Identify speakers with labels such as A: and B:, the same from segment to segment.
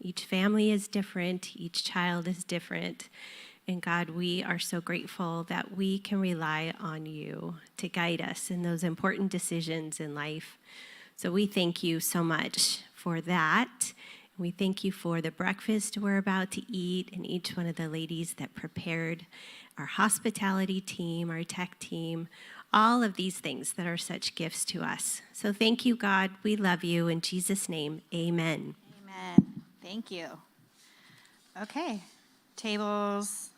A: Each family is different. Each child is different. And God, we are so grateful that we can rely on you to guide us in those important decisions in life. So we thank you so much for that. We thank you for the breakfast we're about to eat and each one of the ladies that prepared, our hospitality team, our tech team, all of these things that are such gifts to us. So thank you, God. We love you. In Jesus' name, amen.
B: Amen. Thank you. Okay, tables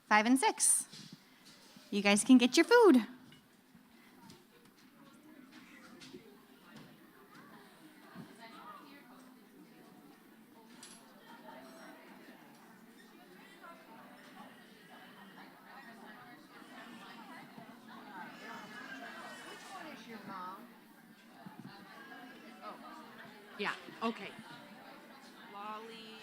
B: 5 and 6. You guys can get your food.
C: Yeah, okay. Lolly.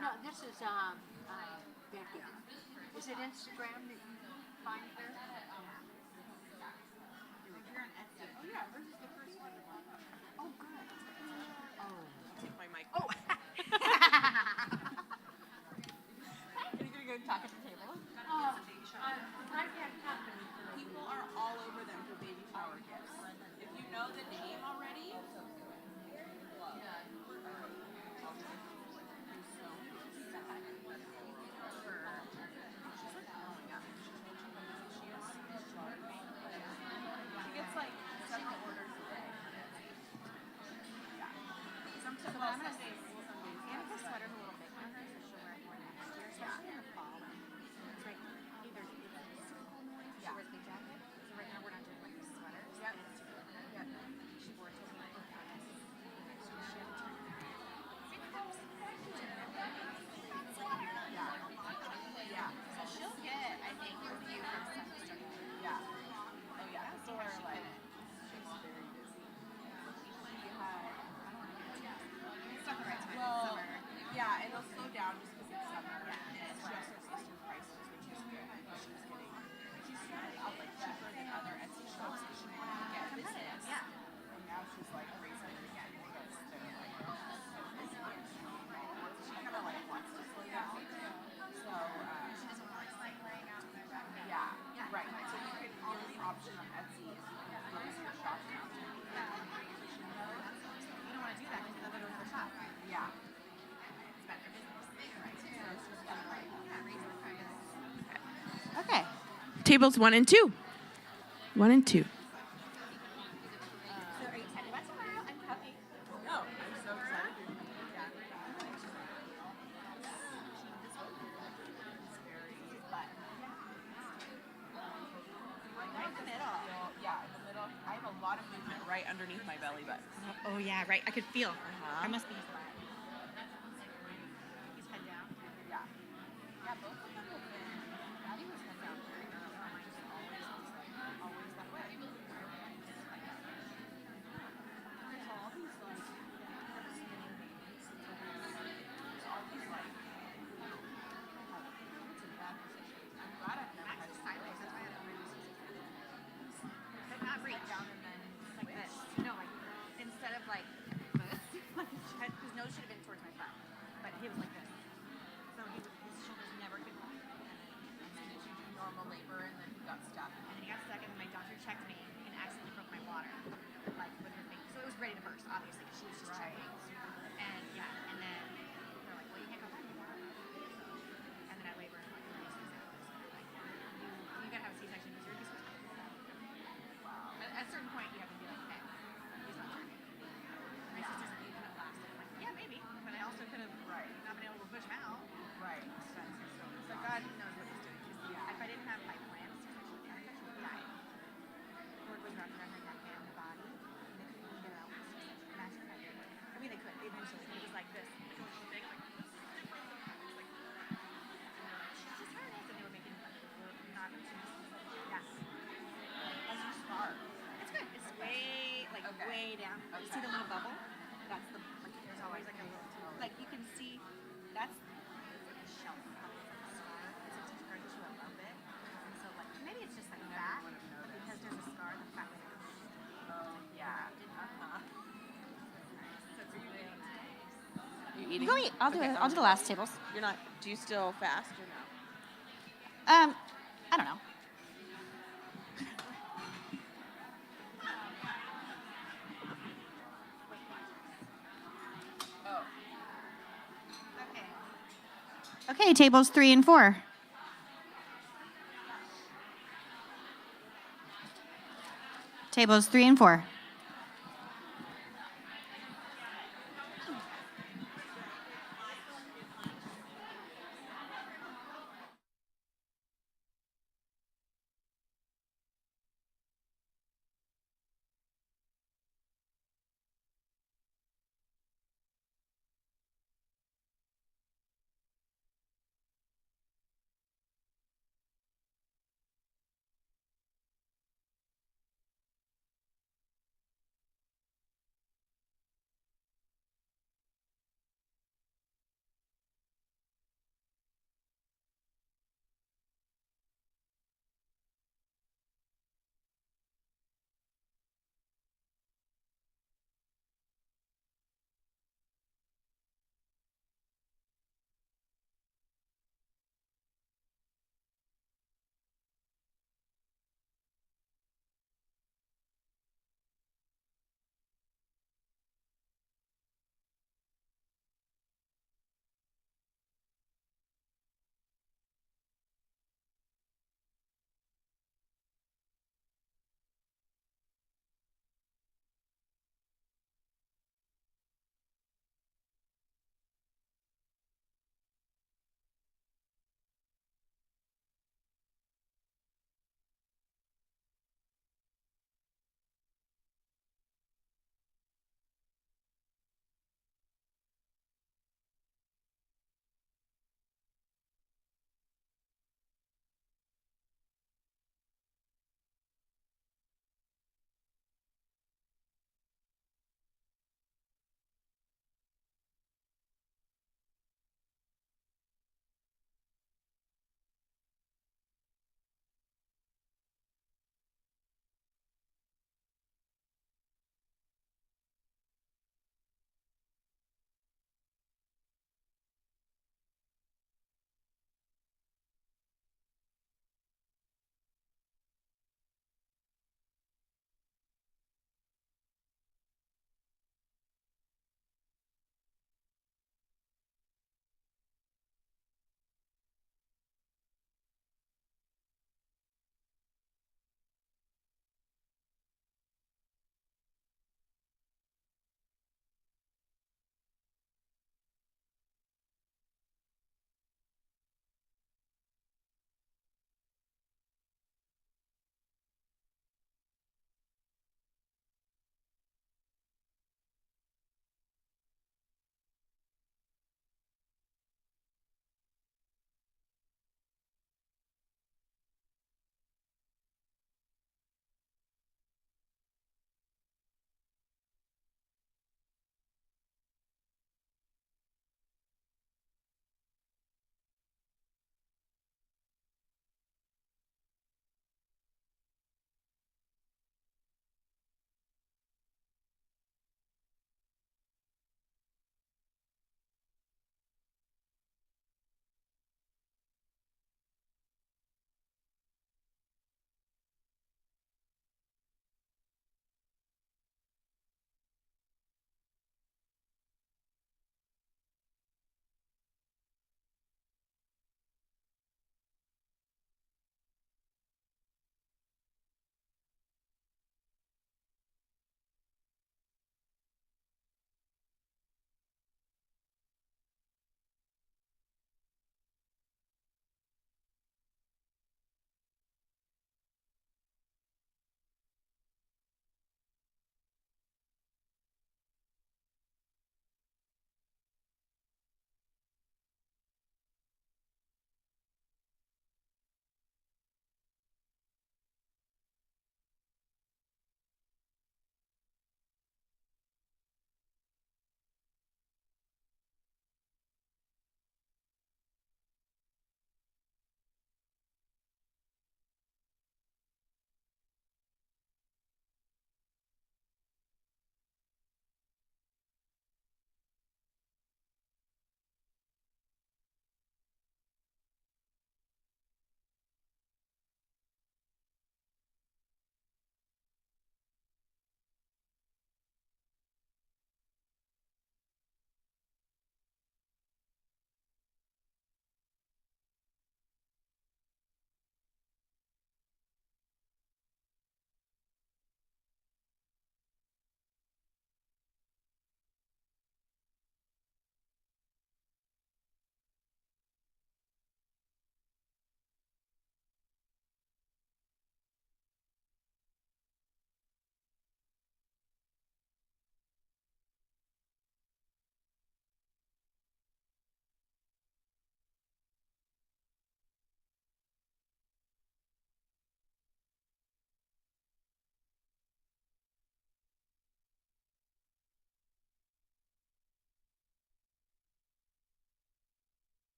D: No, this is Becky. Is it Instagram that you find her? Oh, good. Oh.
C: Take my mic. Oh.
B: Are you going to go talk at the table?
D: I've had company.
C: People are all over them for baby shower gifts. If you know the name already, she gets like several orders a day. Yeah.
B: So what I'm going to say is, Annika sweater's a little big for her, so she'll wear it more next year, especially in the fall. It's right, either it's super cold in the morning, she wears a big jacket. So right now we're not doing like the sweaters.
C: Yep.
B: And it's too cold.
C: Yep.
B: She wore it to me for Paris.
C: Yeah.
B: So she'll get, I think, a few from Sunday.
C: Yeah. Oh yeah. People are like, she's very busy. She had,
B: It's not the right time.
C: well,
B: Summer.
C: yeah, it'll slow down just because it's summer. And she also has Easter prices, which is good. She's started out like cheaper than other Etsy shops because she wanted to get business.
B: Yeah.
C: And now she's like raising it again because they're like so busy. She kind of like wants to slow down. So,
B: She doesn't want to like cycling out and back.
C: yeah, right. So you could, the only option on Etsy is you can close your shop down.
B: You don't want to do that because they'll go to the shop.
C: Yeah.
B: It's bad for business.
C: Right. So she's kind of like,
B: Yeah, raise the price. Okay.
E: Tables 1 and 2. 1 and 2.
B: So are you excited about tomorrow? I'm coming.
C: no, I'm so excited. Yeah.
B: Right in the middle.
C: Yeah, in the middle. I have a lot of movement right underneath my belly button.
B: Oh yeah, right. I could feel.
C: Uh-huh.
B: I must be his butt. He's head down.
C: Yeah. Yeah, both of them have been. Abby was head down very early. Mine just always was like always that way. There's all these like spinning babies. There's all these like. It's a bad position. I'm glad I've never had
B: Max is
C: to
B: sideways. That's why I don't really but not reach.
C: down and then
B: Like this. No, like instead of like this. Like his nose should have been towards my front. But he was like this. So his shoulders never could move.
C: and then did you do normal labor and then he got stuck.
B: And then he got stuck, and then my doctor checked me and accidentally broke my water, like with her finger. So it was ready to burst, obviously, because she was just checking. And yeah, and then they're like, "Well, you can't go back anymore." And then I labored for like 36 hours. Like, you gotta have a C-section because you're just.
C: Wow.
B: At a certain point, you have to be like, "Hey, he's not turning." My sister's like, "You could have lasted." I'm like, "Yeah, maybe, but I also could have not been able to push him out."
C: Right.
B: So God knows what he's doing. 'Cause if I didn't have my plans, I actually died. Cord was wrapped around her neck and the body, and they couldn't even get it out. Imagine if I did. I mean, they could eventually. It was like this. Like, it was big, like, this is different. Like, she's hurt. And they were making like, not. Yeah.
C: How's your scar?
B: It's good. It's way, like,
C: Okay.
B: way down. You see the little bubble? That's the, like, there's always like a little, like, you can see, that's like a shelf. Probably it's like a scar. It's a scar tissue above it. And so, like, maybe it's just like that. Because there's a scar, the fat way.
C: Oh, yeah. you eating?
B: Go eat. I'll do
C: Okay,
B: it. I'll do the last tables.
C: You're not. Do you still fast or no?
B: I don't know. Okay, tables 3 and 4. Tables 3 and 4.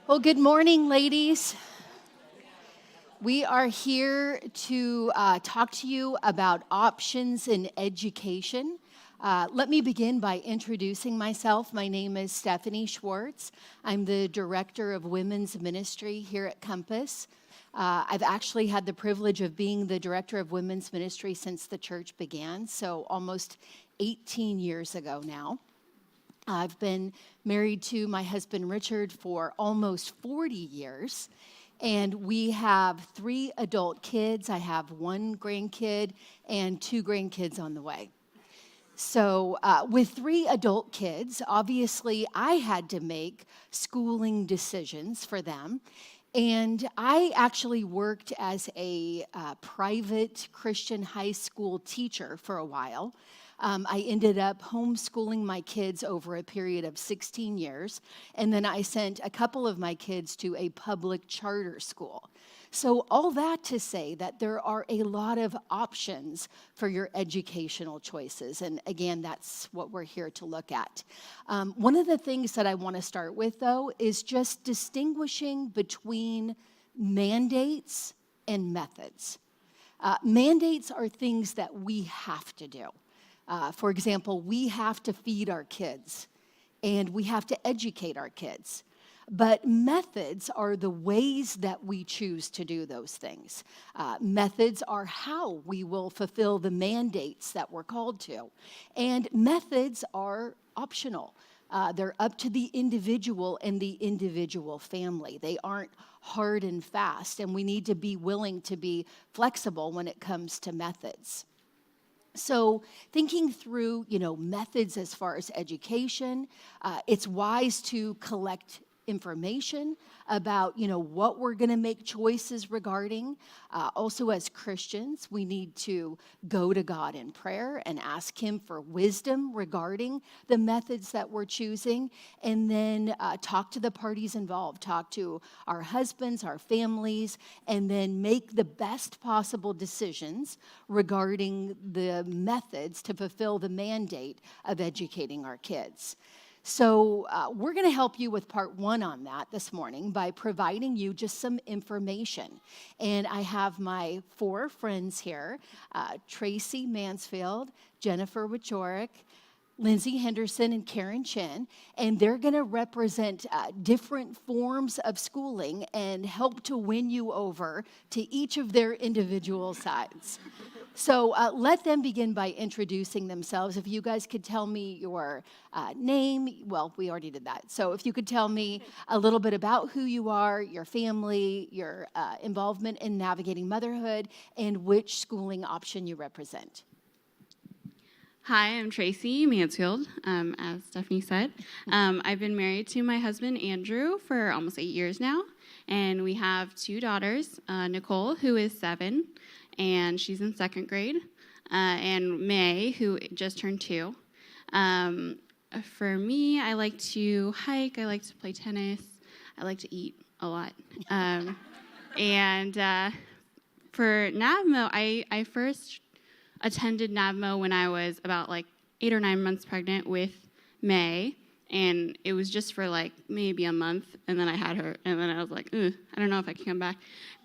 D: Well, good morning, ladies. We are here to talk to you about options in education. Let me begin by introducing myself. My name is Stephanie Schwartz. I'm the Director of Women's Ministry here at Compass. I've actually had the privilege of being the Director of Women's Ministry since the church began, so almost 18 years ago now. I've been married to my husband, Richard, for almost 40 years, and we have 3 adult kids. I have 1 grandkid and 2 grandkids on the way. So with 3 adult kids, obviously I had to make schooling decisions for them. And I actually worked as a private Christian high school teacher for a while. I ended up homeschooling my kids over a period of 16 years, and then I sent a couple of my kids to a public charter school. So all that to say that there are a lot of options for your educational choices, and again, that's what we're here to look at. One of the things that I want to start with, though, is just distinguishing between mandates and methods. Mandates are things that we have to do. For example, we have to feed our kids, and we have to educate our kids. But methods are the ways that we choose to do those things. Methods are how we will fulfill the mandates that we're called to. And methods are optional. They're up to the individual and the individual family. They aren't hard and fast, and we need to be willing to be flexible when it comes to methods. So thinking through, methods as far as education, it's wise to collect information about, what we're going to make choices regarding. Also, as Christians, we need to go to God in prayer and ask Him for wisdom regarding the methods that we're choosing, and then talk to the parties involved, talk to our husbands, our families, and then make the best possible decisions regarding the methods to fulfill the mandate of educating our kids. So we're going to help you with part 1 on that this morning by providing you just some information. And I have my 4 friends here, Tracy Mansfield, Jennifer Wachorick, Lindsay Henderson, and Karen Chen, and they're going to represent different forms of schooling and help to win you over to each of their individual sides. So let them begin by introducing themselves. If you guys could tell me your name, well, we already did that. So if you could tell me a little bit about who you are, your family, your involvement in navigating motherhood, and which schooling option you represent.
F: Hi, I'm Tracy Mansfield, as Stephanie said. I've been married to my husband, Andrew, for almost 8 years now, and we have 2 daughters, Nicole, who is 7, and she's in 2nd grade, and May, who just turned 2. For me, I like to hike, I like to play tennis, I like to eat a lot. And for NAVMO, I first attended NAVMO when I was about 8 or 9 months pregnant with May, and it was just for maybe a month, and then I had her, and then I was like, I don't know if I can come back.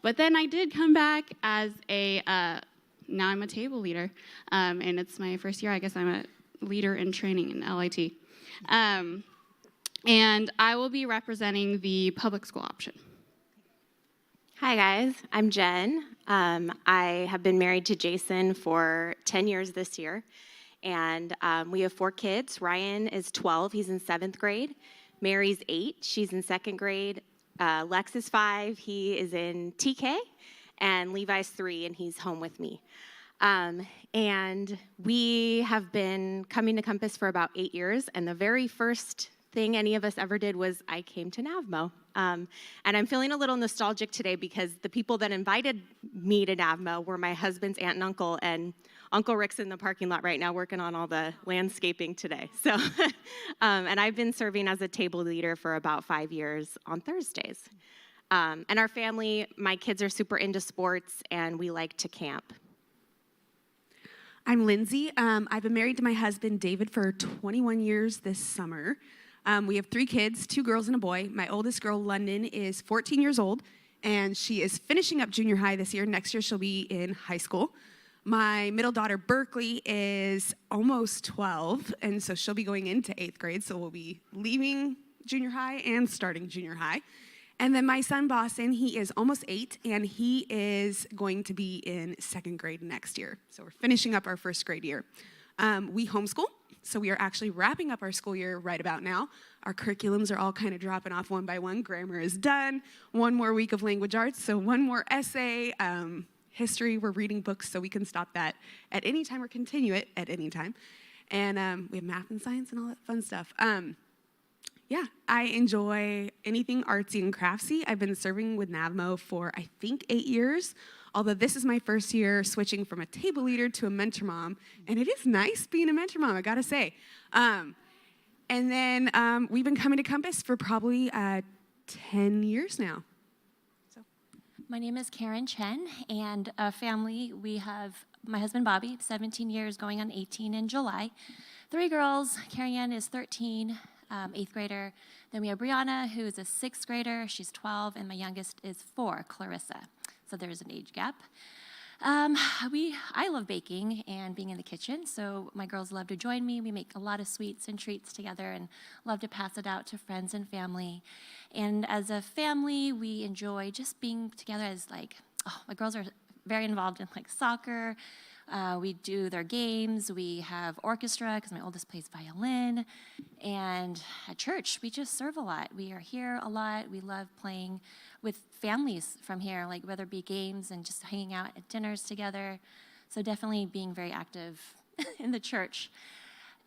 F: But then I did come back as now I'm a table leader, and it's my first year. I guess I'm a leader in training in LIT. And I will be representing the public school option.
G: Hi, guys. I'm Jen. I have been married to Jason for 10 years this year, and we have 4 kids. Ryan is 12. He's in 7th grade. Mary's 8. She's in 2nd grade. Lex is 5. He is in TK. And Levi's 3, and he's home with me. And we have been coming to Compass for about 8 years, and the very first thing any of us ever did was I came to NAVMO. And I'm feeling a little nostalgic today because the people that invited me to NAVMO were my husband's aunt and uncle, and Uncle Rick's in the parking lot right now working on all the landscaping today. So, and I've been serving as a table leader for about 5 years on Thursdays. And our family, my kids are super into sports, and we like to camp.
E: I'm Lindsay. I've been married to my husband, David, for 21 years this summer. We have 3 kids, 2 girls and a boy. My oldest girl, London, is 14 years old, and she is finishing up junior high this year. Next year, she'll be in high school. My middle daughter, Berkeley, is almost 12, and so she'll be going into 8th grade, so we'll be leaving junior high and starting junior high. And then my son, Boston, he is almost 8, and he is going to be in 2nd grade next year. So we're finishing up our 1st grade year. We homeschool, so we are actually wrapping up our school year right about now. Our curriculums are all kind of dropping off one by one. Grammar is done. 1 more week of language arts, so 1 more essay. History, we're reading books, so we can stop that at any time or continue it at any time. And we have math and science and all that fun stuff. Yeah, I enjoy anything artsy and craftsy. I've been serving with NAVMO for, I think, 8 years, although this is my first year switching from a table leader to a mentor mom, and it is nice being a mentor mom, I gotta say. And then we've been coming to Compass for probably 10 years now.
H: My name is Karen Chen, and family, we have my husband Bobby, 17 years, going on 18 in July. 3 girls, Carrie Ann is 13, 8th grader. Then we have Brianna, who is a 6th grader, she's 12, and my youngest is 4, Clarissa. So there's an age gap. I love baking and being in the kitchen, so my girls love to join me. We make a lot of sweets and treats together and love to pass it out to friends and family. And as a family, we enjoy just being together as my girls are very involved in soccer. We do their games. We have orchestra because my oldest plays violin. And at church, we just serve a lot. We are here a lot. We love playing with families from here, whether it be games and just hanging out at dinners together. So definitely being very active in the church.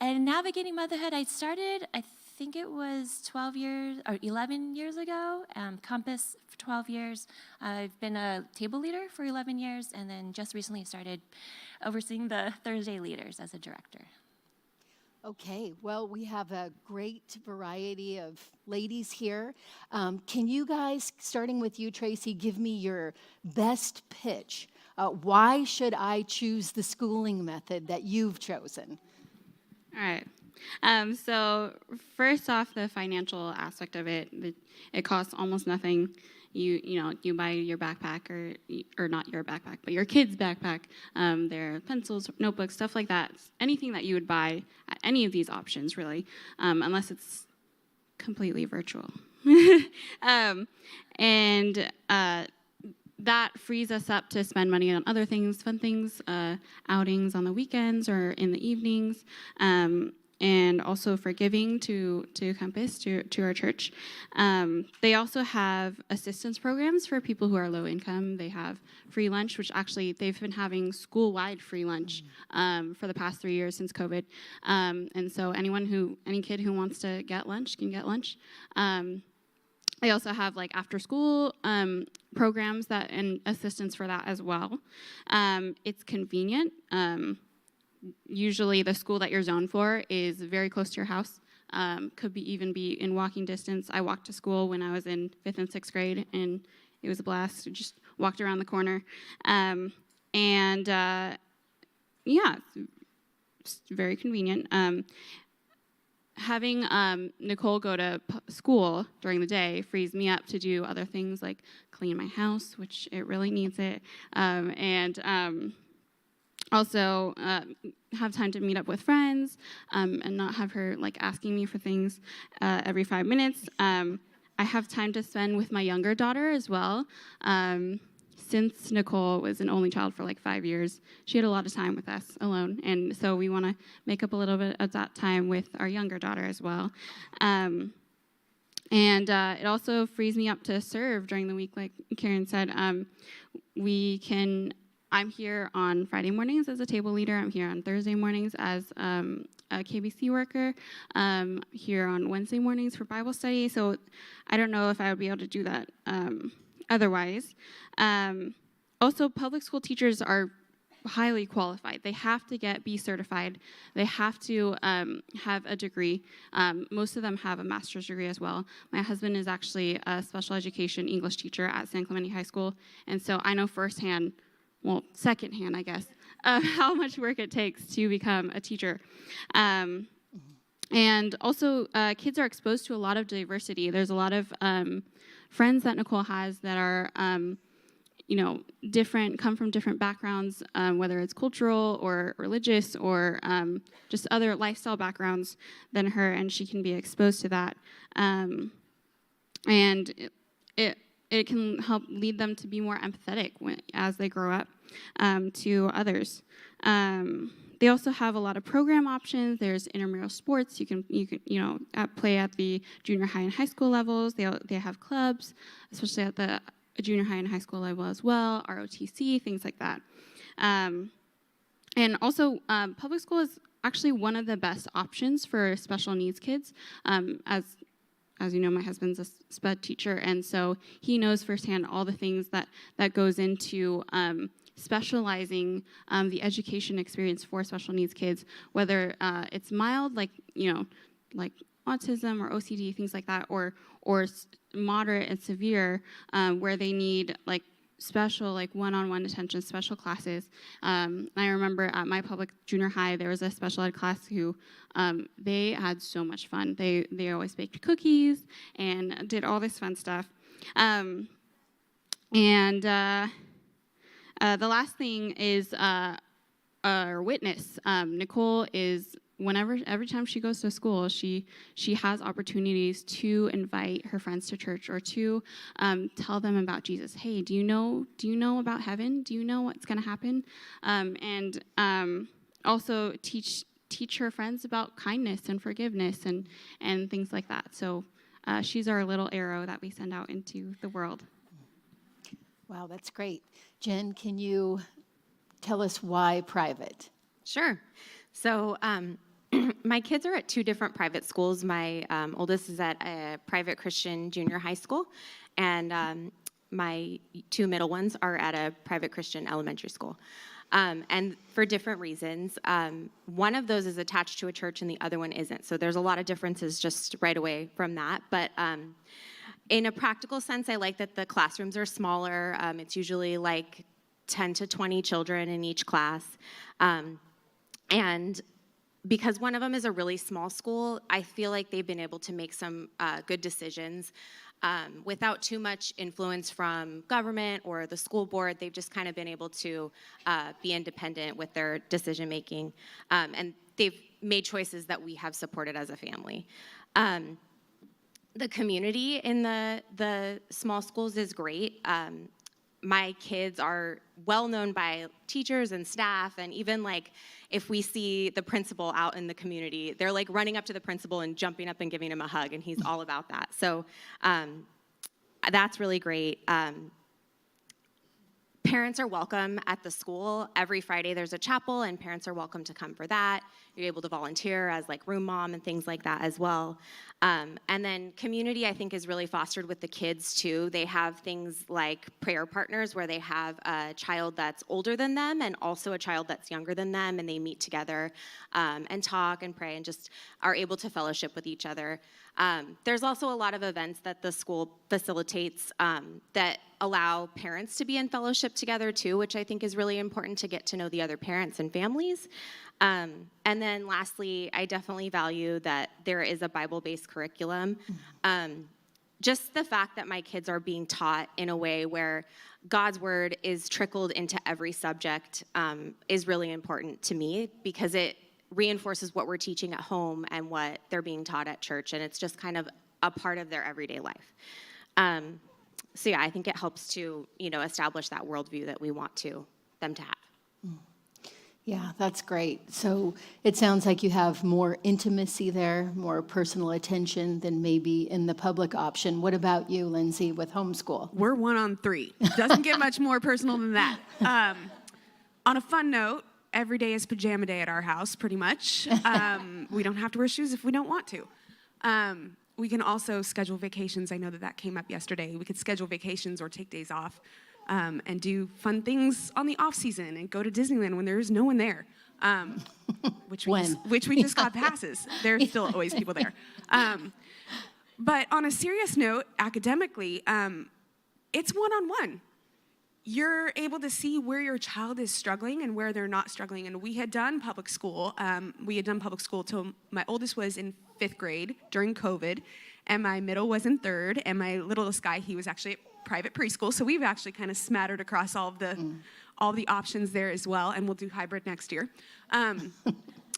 H: And navigating motherhood, I started, I think it was 11 years ago, Compass for 12 years. I've been a table leader for 11 years, and then just recently started overseeing the Thursday leaders as a director.
D: Okay, well, we have a great variety of ladies here. Can you guys, starting with you, Tracy, give me your best pitch? Why should I choose the schooling method that you've chosen?
F: All right. So first off, the financial aspect of it, it costs almost nothing. You buy your backpack or not your backpack, but your kid's backpack, their pencils, notebooks, stuff like that. Anything that you would buy at any of these options, really, unless it's completely virtual. That frees us up to spend money on other things, fun things, outings on the weekends or in the evenings. And also for giving to Compass, to our church. They also have assistance programs for people who are low income. They have free lunch, which actually they've been having school-wide free lunch for the past 3 years since COVID. And so any kid who wants to get lunch can get lunch. They also have after-school programs and assistance for that as well. It's convenient. Usually the school that you're zoned for is very close to your house. Could even be in walking distance. I walked to school when I was in 5th and 6th grade, and it was a blast. We just walked around the corner. It's very convenient. Having Nicole go to school during the day frees me up to do other things like clean my house, which it really needs it, also have time to meet up with friends and not have her asking me for things every 5 minutes. I have time to spend with my younger daughter as well. Since Nicole was an only child for 5 years, she had a lot of time with us alone, and so we want to make up a little bit of that time with our younger daughter as well. It also frees me up to serve during the week, like Karen said. I'm here on Friday mornings as a table leader. I'm here on Thursday mornings as a KBC worker. Here on Wednesday mornings for Bible study. So I don't know if I would be able to do that otherwise. Also, public school teachers are highly qualified. They have to be certified. They have to have a degree. Most of them have a master's degree as well. My husband is actually a special education English teacher at San Clemente High School, and so I know firsthand, well, secondhand, I guess, how much work it takes to become a teacher. And also, kids are exposed to a lot of diversity. There's a lot of friends that Nicole has that are, different, come from different backgrounds, whether it's cultural or religious or just other lifestyle backgrounds than her, and she can be exposed to that. And it can help lead them to be more empathetic as they grow up to others. They also have a lot of program options. There's intramural sports. You can play at the junior high and high school levels. They have clubs, especially at the junior high and high school level as well. ROTC, things like that. And also, public school is actually one of the best options for special needs kids. As you know, my husband's a SPED teacher, and so he knows firsthand all the things that goes into specializing the education experience for special needs kids, whether it's mild, like autism or OCD, things like that, or moderate and severe, where they need special one-on-one attention, special classes. I remember at my public junior high, there was a special ed class who they had so much fun. They always baked cookies and did all this fun stuff. The last thing is our witness. Nicole is, every time she goes to school, she has opportunities to invite her friends to church or to tell them about Jesus. Hey, do you know about heaven? Do you know what's going to happen? And also teach her friends about kindness and forgiveness and things like that. So she's our little arrow that we send out into the world.
D: Wow, that's great. Jen, can you tell us why private?
G: Sure. So my kids are at two different private schools. My oldest is at a private Christian junior high school, and my two middle ones are at a private Christian elementary school. And for different reasons. One of those is attached to a church and the other one isn't. So there's a lot of differences just right away from that. But in a practical sense, I like that the classrooms are smaller. It's usually 10 to 20 children in each class. And because one of them is a really small school, I feel like they've been able to make some good decisions without too much influence from government or the school board. They've just kind of been able to be independent with their decision making. And they've made choices that we have supported as a family. The community in the small schools is great. My kids are well known by teachers and staff, and even if we see the principal out in the community, they're running up to the principal and jumping up and giving him a hug, and he's all about that. So that's really great. Parents are welcome at the school. Every Friday there's a chapel, and parents are welcome to come for that. You're able to volunteer as room mom and things like that as well. And then community, I think, is really fostered with the kids too. They have things like prayer partners where they have a child that's older than them and also a child that's younger than them, and they meet together and talk and pray and just are able to fellowship with each other. There's also a lot of events that the school facilitates that allow parents to be in fellowship together too, which I think is really important to get to know the other parents and families. And then lastly, I definitely value that there is a Bible-based curriculum. Just the fact that my kids are being taught in a way where God's word is trickled into every subject is really important to me, because it reinforces what we're teaching at home and what they're being taught at church, and it's just kind of a part of their everyday life. So yeah, I think it helps to establish that worldview that we want them to have.
D: Yeah, that's great. So it sounds like you have more intimacy there, more personal attention than maybe in the public option. What about you, Lindsay, with homeschool?
E: We're 1 on 3. Doesn't get much more personal than that. On a fun note, every day is pajama day at our house, pretty much. We don't have to wear shoes if we don't want to. We can also schedule vacations. I know that came up yesterday. We could schedule vacations or take days off and do fun things on the off season and go to Disneyland when there's no one there, which we just got passes. There's still always people there. But on a serious note, academically, it's one-on-one. you're able to see where your child is struggling and where they're not struggling. And we had done public school. Till my oldest was in 5th grade during COVID, and my middle was in 3rd, and my littlest guy, he was actually at private preschool. So we've actually kind of smattered across all the options there as well, and we'll do hybrid next year.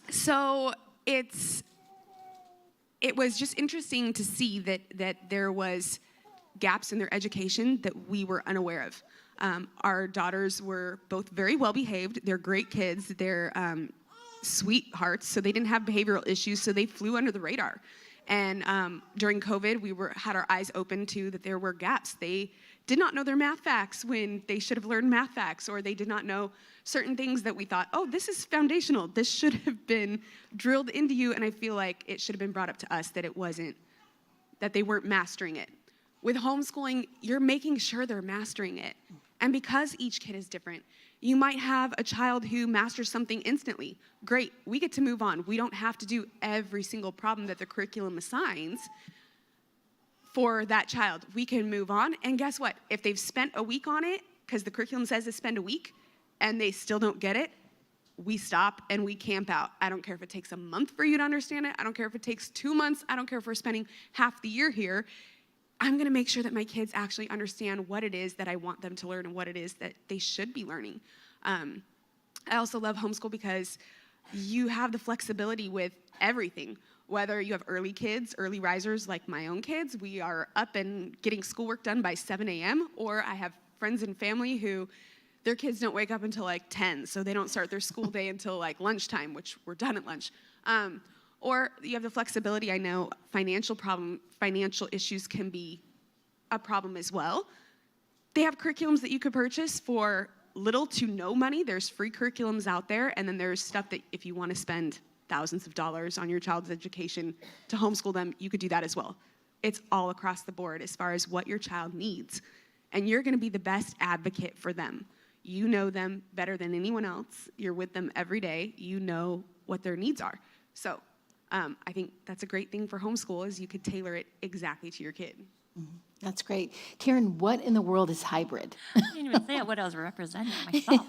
E: So it was just interesting to see that there was gaps in their education that we were unaware of. Our daughters were both very well behaved. They're great kids. They're sweethearts, so they didn't have behavioral issues, so they flew under the radar. And during COVID, we had our eyes open to that there were gaps. They did not know their math facts when they should have learned math facts, or they did not know certain things that we thought, oh, this is foundational. This should have been drilled into you, and I feel like it should have been brought up to us that it wasn't, that they weren't mastering it. With homeschooling, you're making sure they're mastering it. And because each kid is different, you might have a child who masters something instantly. Great, we get to move on. We don't have to do every single problem that the curriculum assigns for that child. We can move on, and guess what? If they've spent a week on it, because the curriculum says to spend a week, and they still don't get it, we stop and we camp out. I don't care if it takes a month for you to understand it. I don't care if it takes 2 months. I don't care if we're spending half the year here. I'm gonna make sure that my kids actually understand what it is that I want them to learn and what it is that they should be learning. I also love homeschool because you have the flexibility with everything. Whether you have early kids, early risers like my own kids, we are up and getting schoolwork done by 7 a.m., or I have friends and family who their kids don't wake up until like 10, so they don't start their school day until like lunchtime, which we're done at lunch. Or you have the flexibility. I know financial issues can be a problem as well. They have curriculums that you could purchase for little to no money. There's free curriculums out there, and then there's stuff that if you want to spend thousands of dollars on your child's education to homeschool them, you could do that as well. It's all across the board as far as what your child needs. And you're gonna be the best advocate for them. You know them better than anyone else. You're with them every day. You know what their needs are. So I think that's a great thing for homeschool is you could tailor it exactly to your kid.
D: That's great. Karen, what in the world is hybrid?
H: I didn't even say what I was representing myself.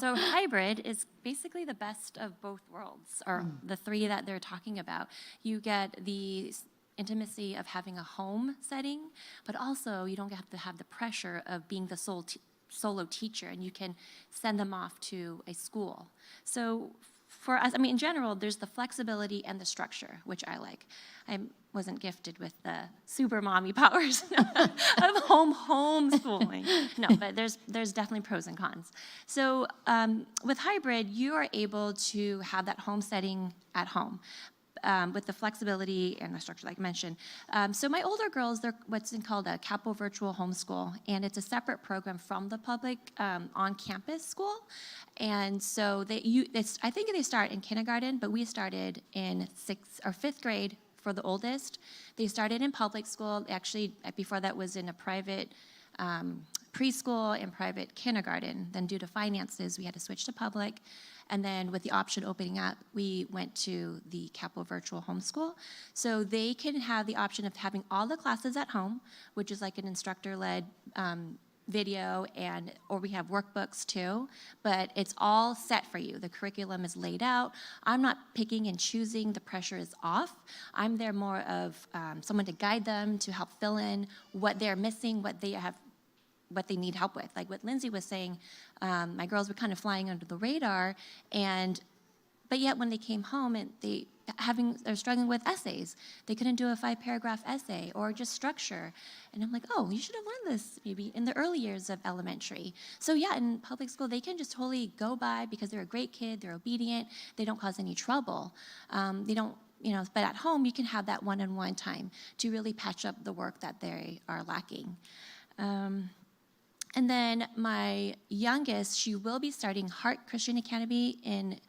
H: So hybrid is basically the best of both worlds, or the three that they're talking about. You get the intimacy of having a home setting, but also you don't have to have the pressure of being the solo teacher, and you can send them off to a school. So for us, I mean, in general, there's the flexibility and the structure, which I like. I wasn't gifted with the super mommy powers of homeschooling. No, but there's definitely pros and cons. So with hybrid, you are able to have that home setting at home. With the flexibility and the structure, like I mentioned. So my older girls, they're what's called a Capo Virtual Homeschool, and it's a separate program from the public on-campus school. And so I think they start in kindergarten, but we started in 6th or 5th grade for the oldest. They started in public school. Actually, before that was in a private preschool and private kindergarten. Then due to finances, we had to switch to public. And then with the option opening up, we went to the Capo Virtual Homeschool. So they can have the option of having all the classes at home, which is like an instructor-led video, or we have workbooks too, but it's all set for you. The curriculum is laid out. I'm not picking and choosing. The pressure is off. I'm there more of someone to guide them, to help fill in what they're missing, what they need help with. Like what Lindsay was saying, my girls were kind of flying under the radar, but yet when they came home and they're struggling with essays. They couldn't do a 5-paragraph essay or just structure. And I'm like, oh, you should have learned this maybe in the early years of elementary. So yeah, in public school, they can just totally go by because they're a great kid, they're obedient, they don't cause any trouble. But at home, you can have that one-on-one time to really patch up the work that they are lacking. And then my youngest, she will be starting Heart Christian Academy in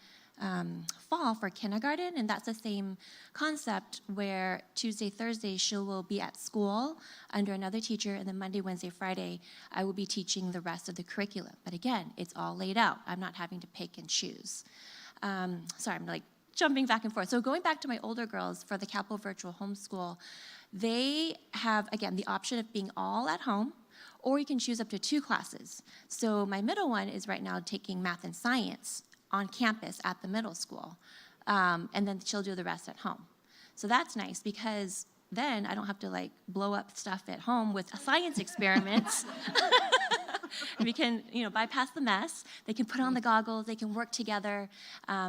H: fall for kindergarten, and that's the same concept where Tuesday, Thursday, she will be at school under another teacher, and then Monday, Wednesday, Friday, I will be teaching the rest of the curriculum. But again, it's all laid out. I'm not having to pick and choose. Sorry, I'm like jumping back and forth. So going back to my older girls for the Capo Virtual Homeschool, they have, again, the option of being all at home, or you can choose up to 2 classes. So my middle one is right now taking math and science on campus at the middle school, and then she'll do the rest at home. So that's nice because then I don't have to like blow up stuff at home with science experiments. And we can, bypass the mess. They can put on the goggles. They can work together.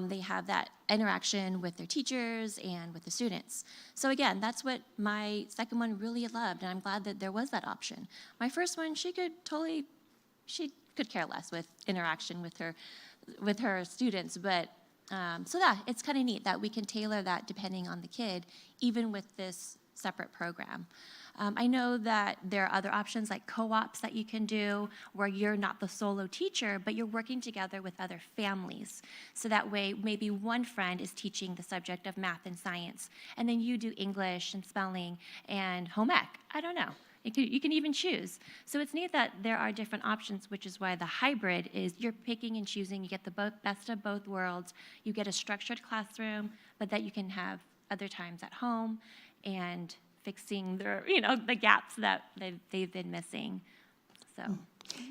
H: They have that interaction with their teachers and with the students. So again, that's what my second one really loved, and I'm glad that there was that option. My first one, she could care less with interaction with her students, but so that it's kind of neat that we can tailor that depending on the kid, even with this separate program. I know that there are other options like co-ops that you can do where you're not the solo teacher, but you're working together with other families. So that way, maybe one friend is teaching the subject of math and science, and then you do English and spelling and home ec. I don't know. You can even choose. So it's neat that there are different options, which is why the hybrid is you're picking and choosing. You get the best of both worlds. You get a structured classroom, but that you can have other times at home and fixing the gaps that they've been missing. So.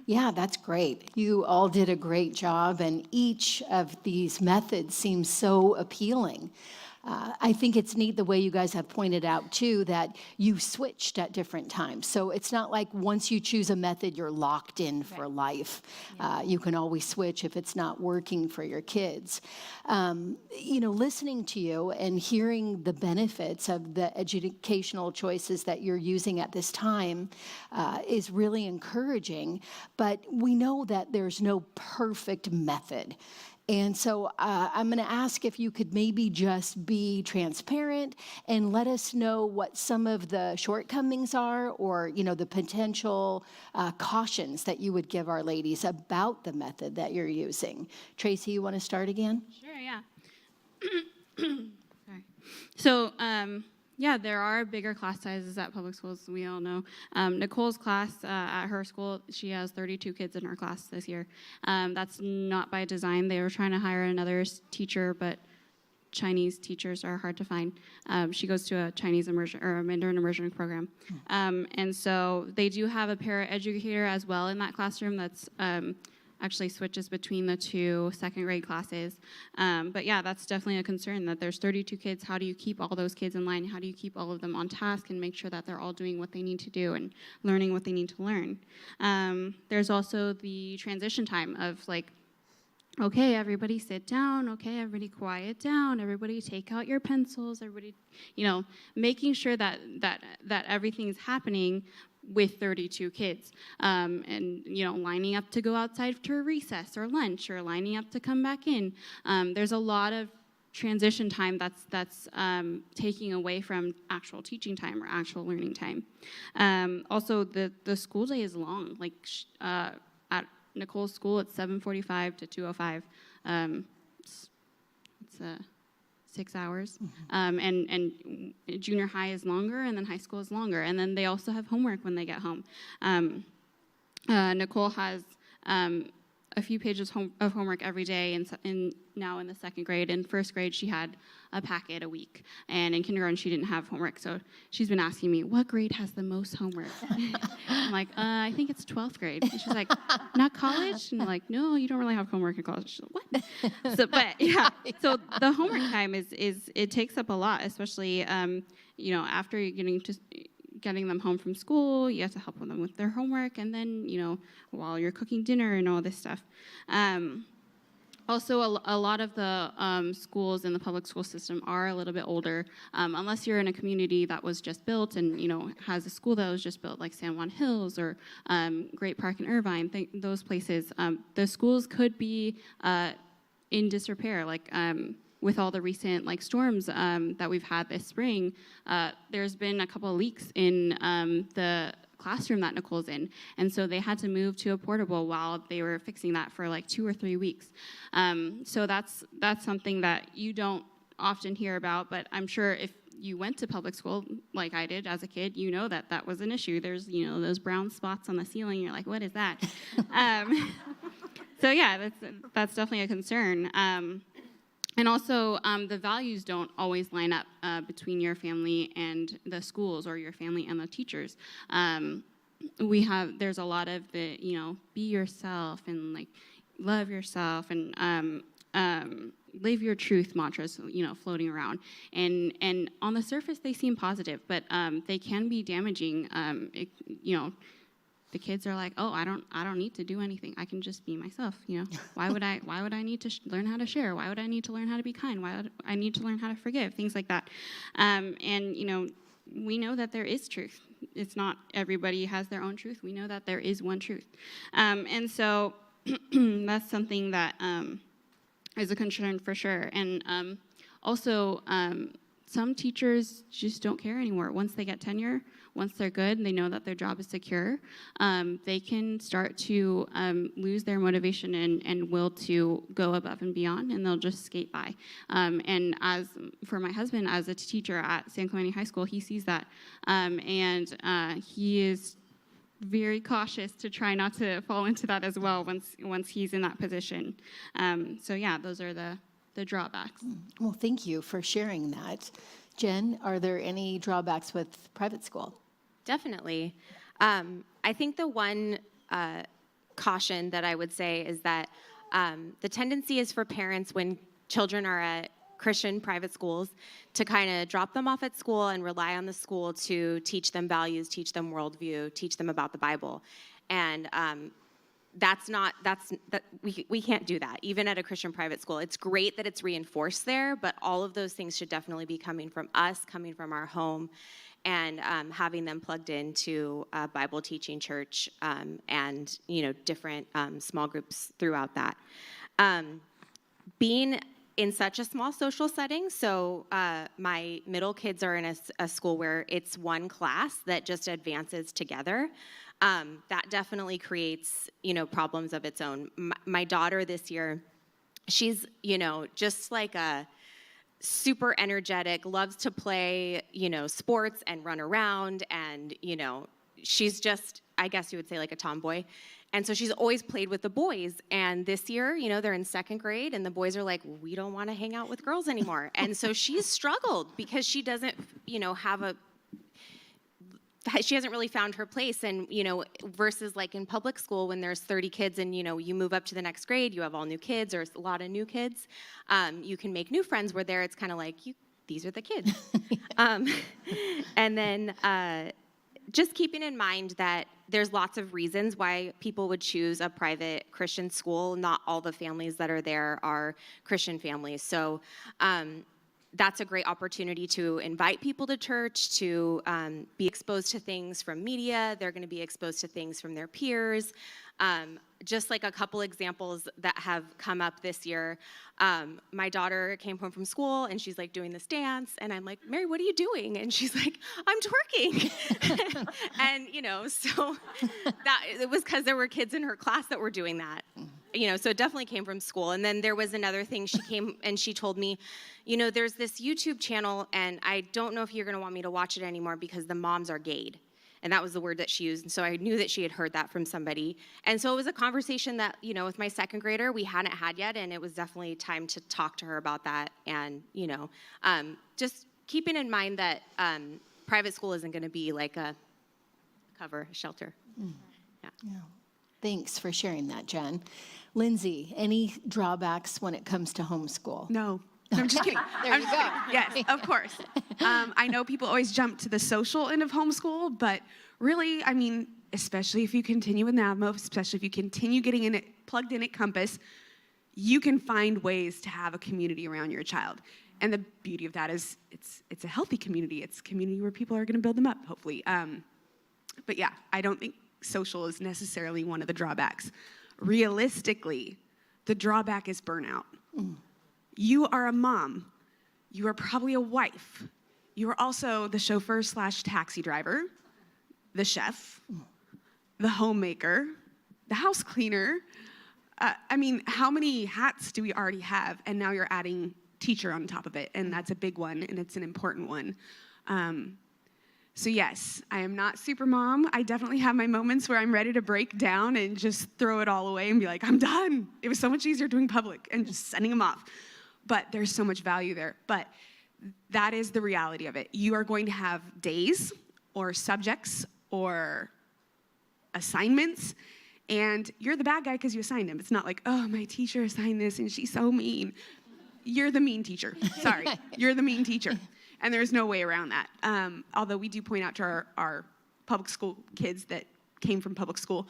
D: Yeah, that's great. You all did a great job, and each of these methods seems so appealing. I think it's neat the way you guys have pointed out, too, that you switched at different times. So it's not like once you choose a method, you're locked in for life. Yeah. You can always switch if it's not working for your kids. Listening to you and hearing the benefits of the educational choices that you're using at this time is really encouraging. But we know that there's no perfect method. And so I'm going to ask if you could maybe just be transparent and let us know what some of the shortcomings are or, the potential cautions that you would give our ladies about the method that you're using. Tracy, you want to start again?
F: Sure, yeah. Sorry. So, there are bigger class sizes at public schools, we all know. Nicole's class at her school, she has 32 kids in her class this year. That's not by design. They were trying to hire another teacher, but Chinese teachers are hard to find. She goes to a Chinese immersion or a Mandarin immersion program. And so they do have a paraeducator as well in that classroom that's actually switches between the 2 second grade classes. But yeah, that's definitely a concern that there's 32 kids. How do you keep all those kids in line? How do you keep all of them on task and make sure that they're all doing what they need to do and learning what they need to learn? There's also the transition time of like, okay, everybody sit down. Okay, everybody quiet down. Everybody take out your pencils. Everybody, making sure that everything's happening with 32 kids, and lining up to go outside to recess or lunch, or lining up to come back in. There's a lot of transition time that's taking away from actual teaching time or actual learning time. Also, the school day is long. Like at Nicole's school, it's 7:45 to 2:05. It's 6 hours. And junior high is longer, and then high school is longer. And then they also have homework when they get home. Nicole has a few pages of homework every day, now in the second grade. In first grade, she had a packet a week. And in kindergarten, she didn't have homework. So she's been asking me, what grade has the most homework? I'm like, I think it's 12th grade. And she's like, not college? And I'm like, no, you don't really have homework in college. She's like, what? So the homework time it takes up a lot, especially, after you're getting them home from school, you have to help them with their homework, and then, while you're cooking dinner and all this stuff. Also, a lot of the schools in the public school system are a little bit older, unless you're in a community that was just built and, has a school that was just built, like San Juan Hills or Great Park in Irvine, those places. The schools could be in disrepair, with all the recent storms that we've had this spring. There's been a couple of leaks in the classroom that Nicole's in, and so they had to move to a portable while they were fixing that for 2 or 3 weeks. So that's something that you don't often hear about, but I'm sure if you went to public school like I did as a kid, that was an issue. There's those brown spots on the ceiling. You're like, what is that? So yeah, that's definitely a concern. And also, the values don't always line up between your family and the schools, or your family and the teachers. there's a lot of the, be yourself and like love yourself and live your truth mantras, floating around. And on the surface, they seem positive, but they can be damaging. The kids are like, oh, I don't need to do anything. I can just be myself. Why would I need to learn how to share? Why would I need to learn how to be kind? Why would I need to learn how to forgive? Things like that. And we know that there is truth. It's not everybody has their own truth. We know that there is one truth. And so that's something that is a concern for sure. And also, some teachers just don't care anymore. Once they get tenure, once they're good and they know that their job is secure, they can start to lose their motivation and will to go above and beyond, and they'll just skate by. And as for my husband, as a teacher at San Clemente High School, he sees that, and he is very cautious to try not to fall into that as well once he's in that position. So yeah, those are the drawbacks.
D: Well, thank you for sharing that. Jen, are there any drawbacks with private school?
G: Definitely. I think the one caution that I would say is that the tendency is for parents when children are at Christian private schools to kind of drop them off at school and rely on the school to teach them values, teach them worldview, teach them about the Bible. And we can't do that, even at a Christian private school. It's great that it's reinforced there, but all of those things should definitely be coming from us, coming from our home, and having them plugged into a Bible teaching church and different small groups throughout that. Being in such a small social setting, so my middle kids are in a school where it's one class that just advances together. That definitely creates, problems of its own. My daughter this year, she's, just like a super energetic, loves to play, sports and run around, and, she's just, I guess you would say, like a tomboy. And so she's always played with the boys. And this year, they're in second grade, and the boys are like, we don't want to hang out with girls anymore. And so she's struggled because she doesn't, she hasn't really found her place. And, versus like in public school when there's 30 kids and, you move up to the next grade, you have all new kids or a lot of new kids. You can make new friends, where there it's kind of like, these are the kids. And then just keeping in mind that there's lots of reasons why people would choose a private Christian school. Not all the families that are there are Christian families. So that's a great opportunity to invite people to church, to be exposed to things from media. They're going to be exposed to things from their peers. Just like a couple examples that have come up this year. My daughter came home from school and she's like doing this dance, and I'm like, Mary, what are you doing? And she's like, I'm twerking. And so that it was because there were kids in her class that were doing that. So it definitely came from school. And then there was another thing. She came and she told me, there's this YouTube channel, and I don't know if you're going to want me to watch it anymore because the moms are gayed. And that was the word that she used. And so I knew that she had heard that from somebody. And so it was a conversation that, with my second grader, we hadn't had yet. And it was definitely time to talk to her about that. And, just keeping in mind that private school isn't going to be like a shelter. Yeah.
D: Thanks for sharing that, Jen. Lindsay, any drawbacks when it comes to homeschool?
E: No. I'm just kidding.
D: There you go.
E: Yes, of course. I know people always jump to the social end of homeschool, but really, especially if you continue with NAVMO, especially if you continue getting in it, plugged in at Compass, you can find ways to have a community around your child. And the beauty of that is it's a healthy community. It's a community where people are going to build them up, hopefully. But yeah, I don't think social is necessarily one of the drawbacks. Realistically, the drawback is burnout. You are a mom. You are probably a wife. You are also the chauffeur/taxi driver, the chef, the homemaker, the house cleaner. How many hats do we already have? And now you're adding teacher on top of it, and that's a big one, and it's an important one. So yes, I am not super mom. I definitely have my moments where I'm ready to break down and just throw it all away and be like, I'm done. It was so much easier doing public and just sending them off. But there's so much value there. But that is the reality of it. You are going to have days or subjects or assignments, and you're the bad guy because you assigned them. It's not like, oh, my teacher assigned this and she's so mean. You're the mean teacher. Sorry, you're the mean teacher. And there's no way around that. Although we do point out to our public school kids that came from public school,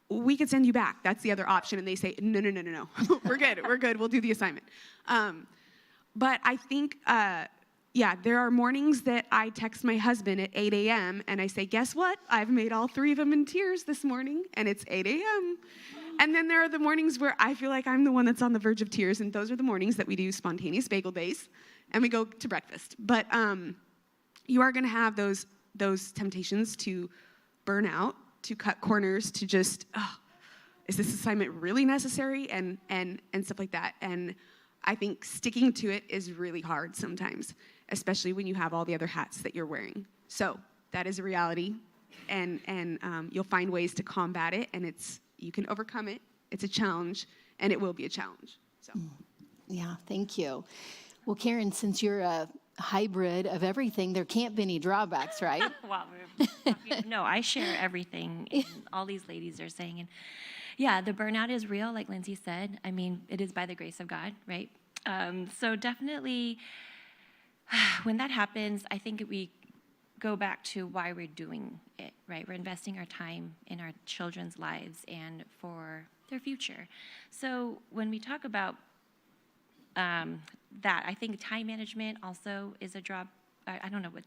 E: we could send you back. That's the other option. And they say, no. We're good. We'll do the assignment. But I think, there are mornings that I text my husband at 8 a.m. and I say, guess what? I've made all 3 of them in tears this morning, and it's 8 a.m. And then there are the mornings where I feel like I'm the one that's on the verge of tears, and those are the mornings that we do spontaneous bagel days, and we go to breakfast. But you are going to have those temptations to burn out, to cut corners, to just, is this assignment really necessary, and stuff like that. And I think sticking to it is really hard sometimes, especially when you have all the other hats that you're wearing. So that is a reality, and you'll find ways to combat it, and you can overcome it. It's a challenge, and it will be a challenge. So,
D: Yeah, thank you. Well, Karen, since you're a hybrid of everything, there can't be any drawbacks, right?
H: Well, no, I share everything all these ladies are saying. And yeah, the burnout is real, like Lindsay said. I mean, it is by the grace of God, right? So definitely, when that happens, I think we go back to why we're doing it, right? We're investing our time in our children's lives and for their future. So when we talk about that, I think time management also is a drop. I don't know what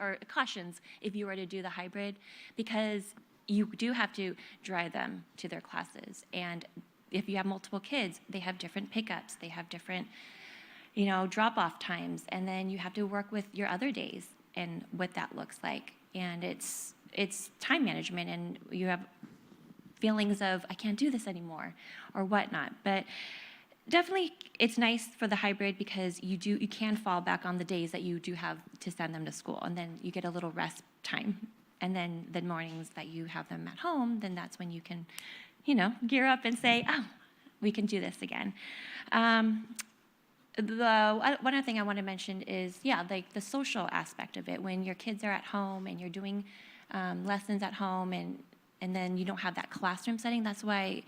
H: or cautions if you were to do the hybrid, because you do have to drive them to their classes. And if you have multiple kids, they have different pickups, they have different, drop-off times, and then you have to work with your other days and what that looks like. And it's time management, and you have feelings of, I can't do this anymore, or whatnot. But definitely it's nice for the hybrid because you can fall back on the days that you do have to send them to school, and then you get a little rest time. And then the mornings that you have them at home, then that's when you can, gear up and say, oh, we can do this again. One other thing I want to mention is, like the social aspect of it. When your kids are at home and you're doing lessons at home, and then you don't have that classroom setting. That's why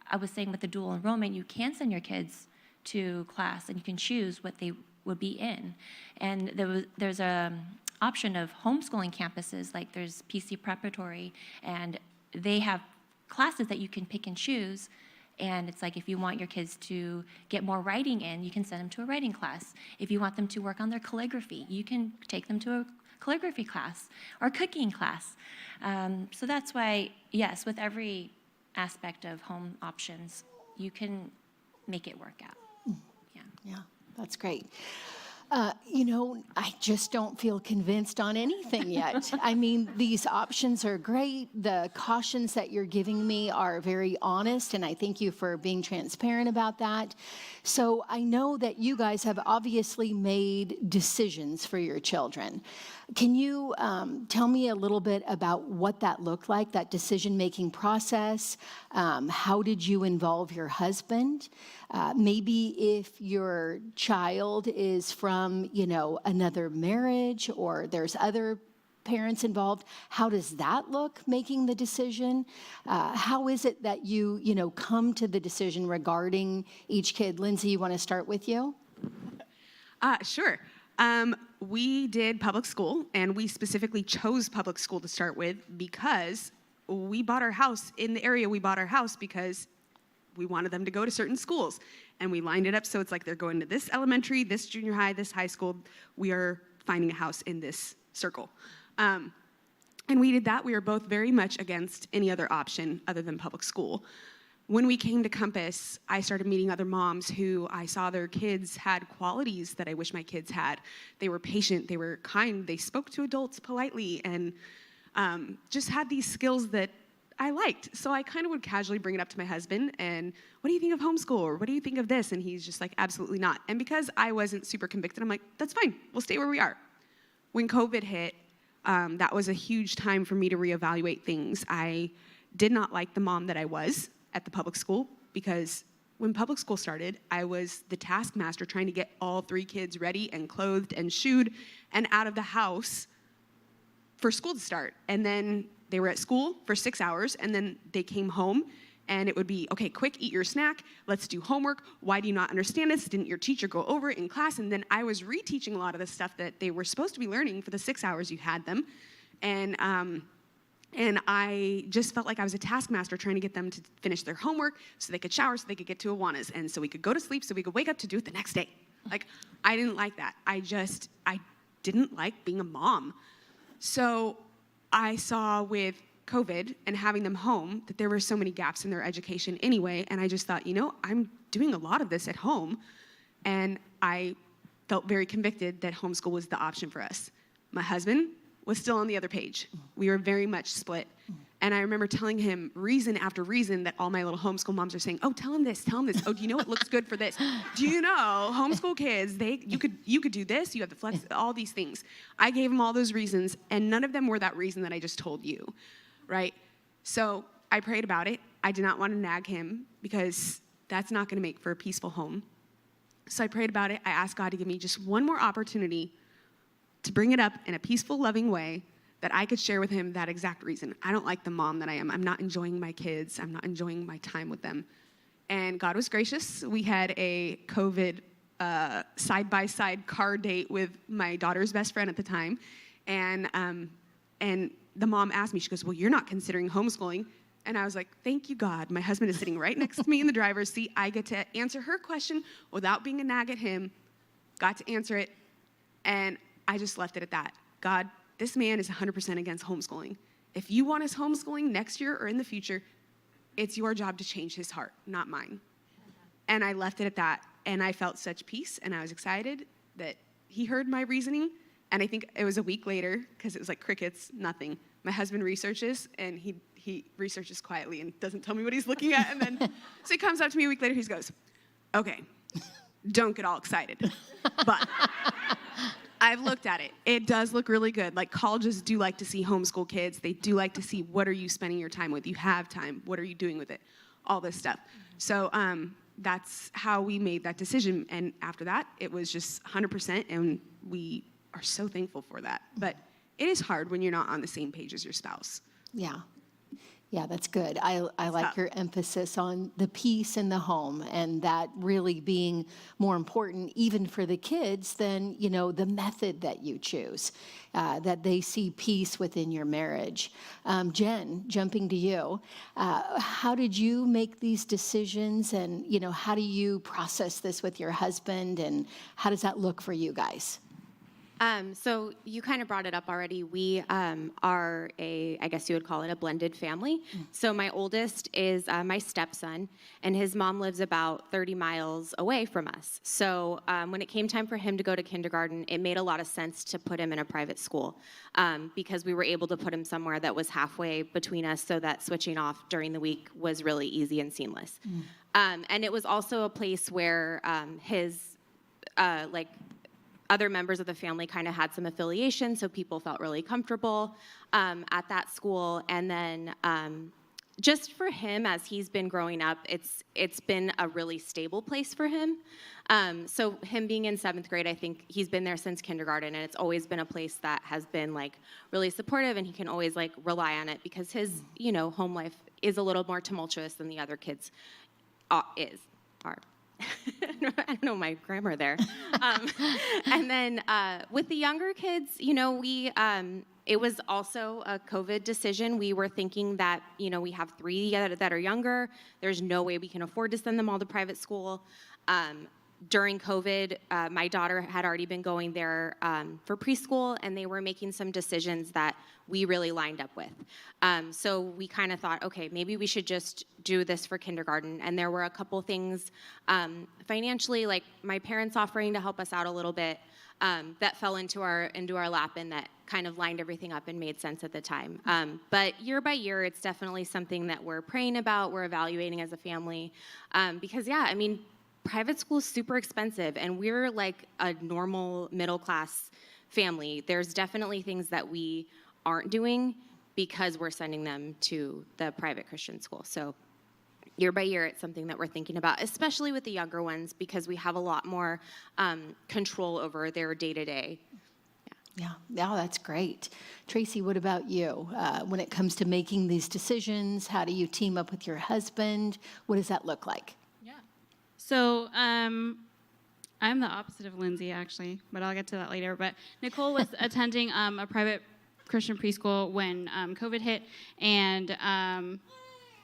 H: I was saying with the dual enrollment, you can send your kids to class and you can choose what they would be in. And there's a option of homeschooling campuses, like there's PC Preparatory, and they have classes that you can pick and choose. And it's like, if you want your kids to get more writing in, you can send them to a writing class. If you want them to work on their calligraphy, you can take them to a calligraphy class or cooking class. So that's why, yes, with every aspect of home options, you can make it work out.
D: Yeah, that's great. I just don't feel convinced on anything yet. I mean, these options are great. The cautions that you're giving me are very honest, and I thank you for being transparent about that. So I know that you guys have obviously made decisions for your children. Can you tell me a little bit about what that looked like, that decision-making process? How did you involve your husband? Maybe if your child is from, another marriage, or there's other parents involved, how does that look, making the decision? How is it that you come to the decision regarding each kid? Lindsay, you want to start with you?
E: Sure. We did public school, and we specifically chose public school to start with because we bought our house in the area. We bought our house because we wanted them to go to certain schools, and we lined it up so it's like they're going to this elementary, this junior high, this high school. We are finding a house in this circle. And we did that. We were both very much against any other option other than public school. When we came to Compass, I started meeting other moms who I saw their kids had qualities that I wish my kids had. They were patient, they were kind, they spoke to adults politely, and just had these skills that I liked. So I kind of would casually bring it up to my husband, and what do you think of homeschool? Or what do you think of this? And he's just like, absolutely not. And because I wasn't super convicted, I'm like, that's fine, we'll stay where we are. When COVID hit, that was a huge time for me to reevaluate things. I did not like the mom that I was at the public school, because when public school started, I was the taskmaster trying to get all 3 kids ready and clothed and shoed and out of the house for school to start. And then they were at school for 6 hours, and then they came home, and it would be, okay, quick, eat your snack, let's do homework. Why do you not understand this? Didn't your teacher go over it in class? And then I was reteaching a lot of the stuff that they were supposed to be learning for the 6 hours you had them. And I just felt like I was a taskmaster trying to get them to finish their homework so they could shower, so they could get to Awanas, and so we could go to sleep, so we could wake up to do it the next day. Like, I didn't like that. I didn't like being a mom. So I saw with COVID and having them home that there were so many gaps in their education anyway, and I just thought, I'm doing a lot of this at home, and I felt very convicted that homeschool was the option for us. My husband was still on the other page. We were very much split. And I remember telling him reason after reason that all my little homeschool moms are saying, oh, tell him this. Oh, do you know what looks good for this? Do you know homeschool kids, you could do this, you have the flex, all these things. I gave him all those reasons, and none of them were that reason that I just told you, right? So I prayed about it. I did not want to nag him because that's not going to make for a peaceful home. So I prayed about it. I asked God to give me just one more opportunity to bring it up in a peaceful, loving way that I could share with him that exact reason. I don't like the mom that I am. I'm not enjoying my kids. I'm not enjoying my time with them. And God was gracious. We had a COVID side-by-side car date with my daughter's best friend at the time. And the mom asked me, she goes, well, you're not considering homeschooling. And I was like, thank you, God. My husband is sitting right next to me in the driver's seat. I get to answer her question without being a nag at him. Got to answer it. And I just left it at that. God, this man is 100% against homeschooling. If you want us homeschooling next year or in the future, it's your job to change his heart, not mine. And I left it at that. And I felt such peace, and I was excited that he heard my reasoning. And I think it was a week later, because it was like crickets, nothing. My husband researches, and he researches quietly and doesn't tell me what he's looking at. And then, so he comes up to me a week later, he goes, okay, don't get all excited. But I've looked at it. It does look really good. Like, colleges do like to see homeschool kids. They do like to see, what are you spending your time with? You have time. What are you doing with it? All this stuff. So that's how we made that decision. And after that, it was just 100%, and we are so thankful for that. But it is hard when you're not on the same page as your spouse.
D: Yeah. Yeah, that's good. I like your emphasis on the peace in the home, and that really being more important even for the kids than, the method that you choose, that they see peace within your marriage. Jen, jumping to you, how did you make these decisions, and, how do you process this with your husband, and how does that look for you guys?
G: So you kind of brought it up already. We are I guess you would call it a blended family. So my oldest is my stepson, and his mom lives about 30 miles away from us. So when it came time for him to go to kindergarten, it made a lot of sense to put him in a private school because we were able to put him somewhere that was halfway between us, so that switching off during the week was really easy and seamless. And it was also a place where his other members of the family kind of had some affiliation, so people felt really comfortable at that school. And then just for him, as he's been growing up, it's been a really stable place for him. So him being in 7th grade, I think he's been there since kindergarten, and it's always been a place that has been really supportive, and he can always rely on it because his home life is a little more tumultuous than the other kids are. I don't know my grammar there. And then with the younger kids, it was also a COVID decision. We were thinking that, we have 3 that are younger. There's no way we can afford to send them all to private school. During COVID, my daughter had already been going there for preschool, and they were making some decisions that we really lined up with. So we kind of thought, okay, maybe we should just do this for kindergarten. And there were a couple things financially, like my parents offering to help us out a little bit, that fell into our lap, and that kind of lined everything up and made sense at the time. But year by year, it's definitely something that we're praying about, we're evaluating as a family, because private school is super expensive, and we're like a normal middle-class family. There's definitely things that we aren't doing because we're sending them to the private Christian school. So year by year, it's something that we're thinking about, especially with the younger ones, because we have a lot more control over their day-to-day.
D: Yeah, that's great. Tracy, what about you? When it comes to making these decisions, how do you team up with your husband? What does that look like?
F: So I'm the opposite of Lindsay, actually, but I'll get to that later. But Nicole was attending a private Christian preschool when COVID hit, and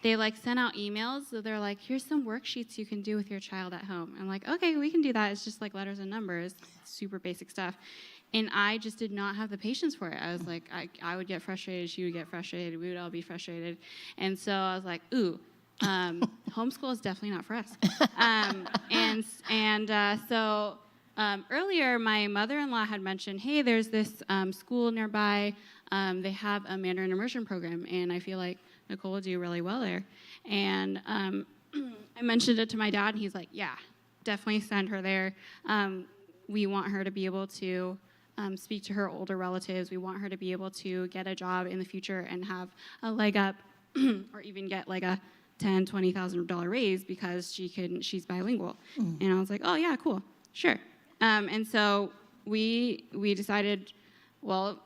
F: they sent out emails. So they're like, here's some worksheets you can do with your child at home. I'm like, okay, we can do that. It's just letters and numbers, super basic stuff. And I just did not have the patience for it. I was like, I would get frustrated, she would get frustrated, we would all be frustrated. And so I was like, homeschool is definitely not for us. So earlier, my mother-in-law had mentioned, hey, there's this school nearby. They have a Mandarin immersion program, and I feel like Nicole would do really well there. And I mentioned it to my dad, and he's like, yeah, definitely send her there. We want her to be able to speak to her older relatives. We want her to be able to get a job in the future and have a leg up or even get a $10,000, $20,000 raise because she's bilingual. And I was like, oh yeah, cool, sure. And so we decided, well,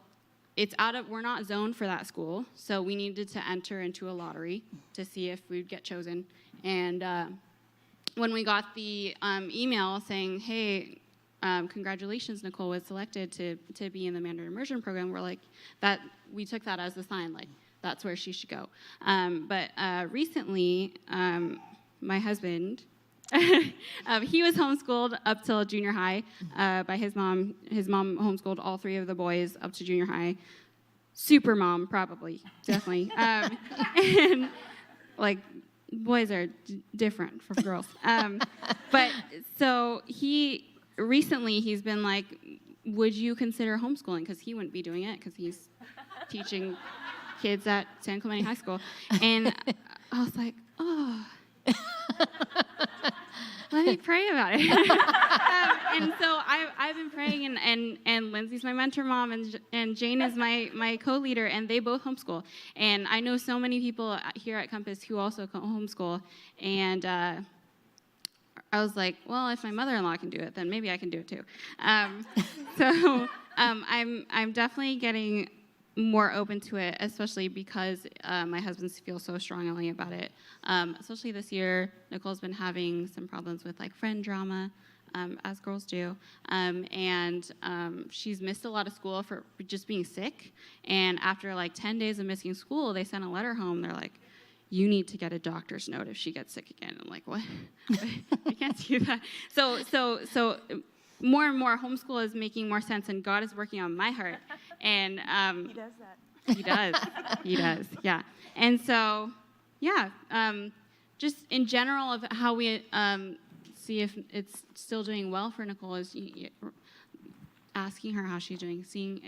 F: we're not zoned for that school, so we needed to enter into a lottery to see if we'd get chosen. And when we got the email saying, hey, congratulations, Nicole was selected to be in the Mandarin immersion program, we took that as a sign, that's where she should go. But recently, my husband, he was homeschooled up till junior high by his mom. His mom homeschooled all three of the boys up to junior high. Super mom, probably, definitely. And boys are different from girls. But so recently he's been like, would you consider homeschooling? Because he wouldn't be doing it because he's teaching kids at San Clemente High School. And I was like, oh, let me pray about it. And so I've been praying, and Lindsay's my mentor mom, and Jane is my co-leader, and they both homeschool. And I know so many people here at Compass who also homeschool, and I was like, well, if my mother-in-law can do it, then maybe I can do it too. So I'm definitely getting more open to it, especially because my husband feels so strongly about it. Especially this year, Nicole's been having some problems with friend drama, as girls do, and she's missed a lot of school for just being sick. And after 10 days of missing school, they sent a letter home. They're like, you need to get a doctor's note if she gets sick again. I'm like, what? I can't do that. So more and more, homeschool is making more sense, and God is working on my heart. And
B: He does that.
F: He does, yeah. And so, yeah, just in general of how we see if it's still doing well for Nicole is asking her how she's doing,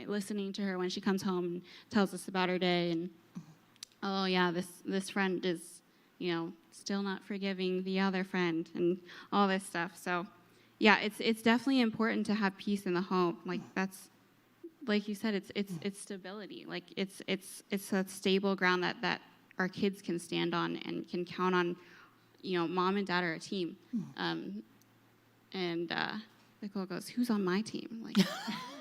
F: listening to her when she comes home and tells us about her day, and oh yeah, this friend is, still not forgiving the other friend, and all this stuff. So, yeah, it's definitely important to have peace in the home. That's, like you said, it's stability. It's a stable ground that our kids can stand on and can count on. Mom and dad are a team. And Nicole goes, "Who's on my team?"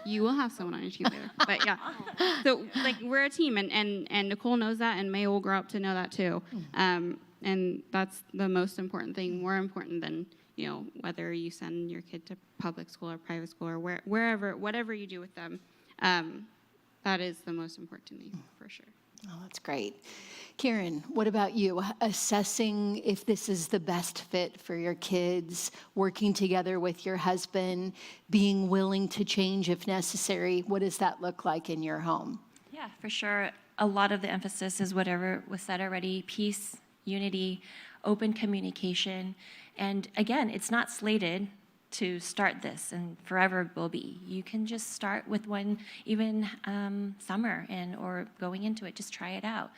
F: You will have someone on your team later. But yeah, so we're a team, and Nicole knows that, and May will grow up to know that too. And that's the most important thing, more important than whether you send your kid to public school or private school or wherever, whatever you do with them. That is the most important thing for sure.
D: Oh, that's great. Karen, what about you? Assessing if this is the best fit for your kids, working together with your husband, being willing to change if necessary. What does that look like in your home?
H: Yeah, for sure. A lot of the emphasis is whatever was said already: peace, unity, open communication. And again, it's not slated to start this and forever will be. You can just start with one, even summer or going into it, just try it out.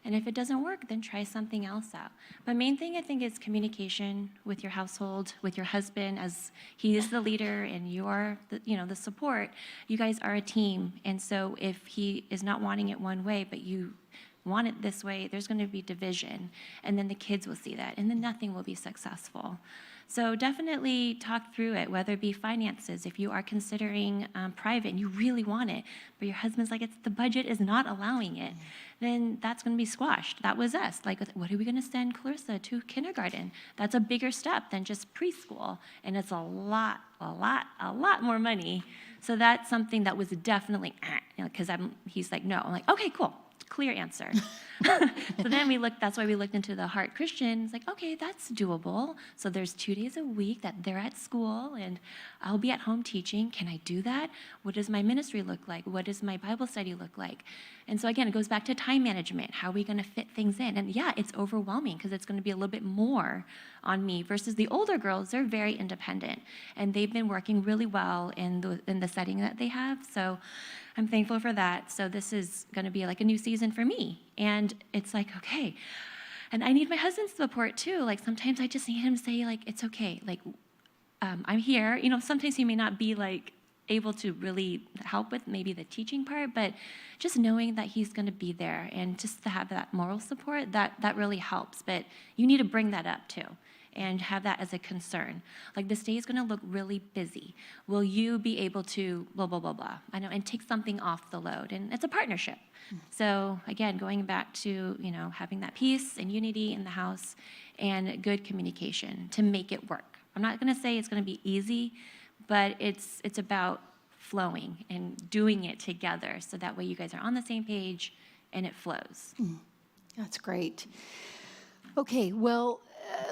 H: And if it doesn't work, then try something else out. But main thing I think is communication with your household, with your husband, as he is the leader and you are the support. You guys are a team. And so if he is not wanting it one way, but you want it this way, there's going to be division. And then the kids will see that, and then nothing will be successful. So definitely talk through it, whether it be finances. If you are considering private and you really want it, but your husband's like, the budget is not allowing it, then that's going to be squashed. That was us. Like, what are we going to send Clarissa to kindergarten? That's a bigger step than just preschool, and it's a lot more money. So that's something that was definitely, because he's like, no. I'm like, okay, cool. Clear answer. So then that's why we looked into the Heart Christian. It's like, okay, that's doable. So there's 2 days a week that they're at school and I'll be at home teaching. Can I do that? What does my ministry look like? What does my Bible study look like? And so again, it goes back to time management. How are we going to fit things in? And yeah, it's overwhelming because it's going to be a little bit more on me versus the older girls. They're very independent and they've been working really well in the setting that they have. So I'm thankful for that. So this is going to be like a new season for me. And it's like, okay. And I need my husband's support too. Like sometimes I just need him to say like, it's okay. Like I'm here. You know, sometimes he may not be like able to really help with maybe the teaching part, but just knowing that he's going to be there and just to have that moral support, that really helps. But you need to bring that up too and have that as a concern. Like this day is going to look really busy. Will you be able to blah, blah, blah, blah? I know, and take something off the load. And it's a partnership. So again, going back to, having that peace and unity in the house and good communication to make it work. I'm not going to say it's going to be easy, but it's about flowing and doing it together so that way you guys are on the same page and it flows.
D: That's great. Okay, well,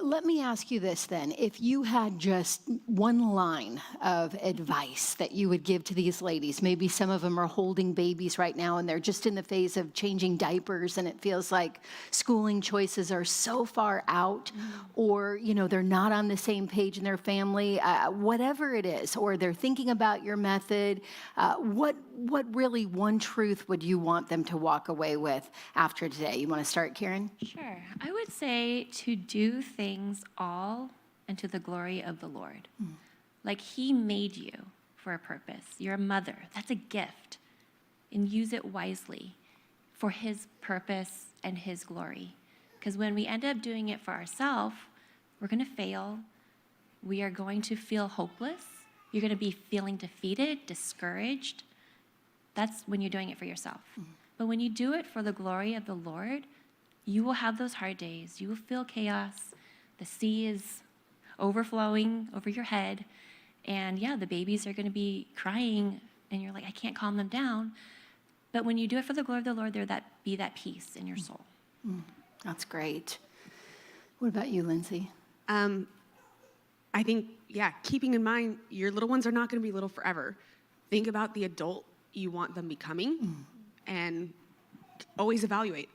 D: let me ask you this then. If you had just one line of advice that you would give to these ladies, maybe some of them are holding babies right now and they're just in the phase of changing diapers and it feels like schooling choices are so far out or, they're not on the same page in their family, whatever it is, or they're thinking about your method, what really one truth would you want them to walk away with after today? You want to start, Karen?
H: Sure. I would say to do things all unto the glory of the Lord. Like he made you for a purpose. You're a mother. That's a gift. And use it wisely for his purpose and his glory. Because when we end up doing it for ourselves, we're going to fail. We are going to feel hopeless. You're going to be feeling defeated, discouraged. That's when you're doing it for yourself. But when you do it for the glory of the Lord, you will have those hard days. You will feel chaos. The sea is overflowing over your head. And yeah, the babies are going to be crying, and you're like, I can't calm them down. But when you do it for the glory of the Lord, be that peace in your soul.
D: That's great. What about you, Lindsay?
E: I think, keeping in mind your little ones are not going to be little forever. Think about the adult you want them becoming and always evaluate.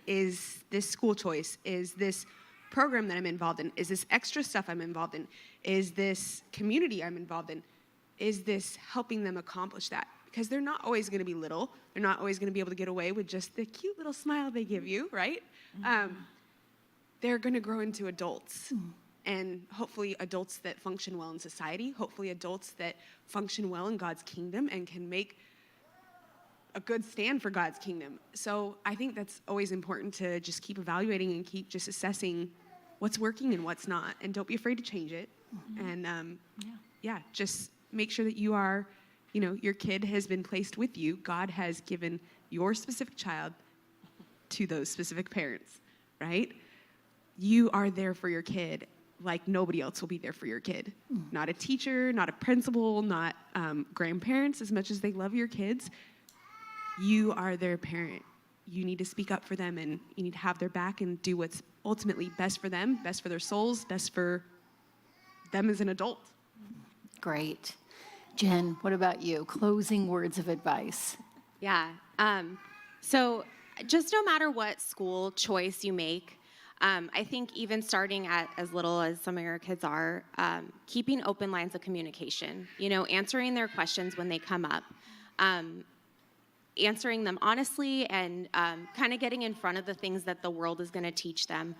E: Is this school choice? Is this program that I'm involved in? Is this extra stuff I'm involved in? Is this community I'm involved in? Is this helping them accomplish that? Because they're not always going to be little. They're not always going to be able to get away with just the cute little smile they give you, right? They're going to grow into adults. And hopefully adults that function well in society, hopefully adults that function well in God's kingdom and can make a good stand for God's kingdom. So I think that's always important to just keep evaluating and keep just assessing what's working and what's not. And don't be afraid to change it. And just make sure that you are, your kid has been placed with you. God has given your specific child to those specific parents, right? You are there for your kid like nobody else will be there for your kid. Not a teacher, not a principal, not grandparents, as much as they love your kids. You are their parent. You need to speak up for them and you need to have their back and do what's ultimately best for them, best for their souls, best for them as an adult.
D: Great. Jen, what about you? Closing words of advice.
G: Yeah. So just no matter what school choice you make, I think even starting at as little as some of your kids are, keeping open lines of communication, answering their questions when they come up, answering them honestly and kind of getting in front of the things that the world is going to teach them.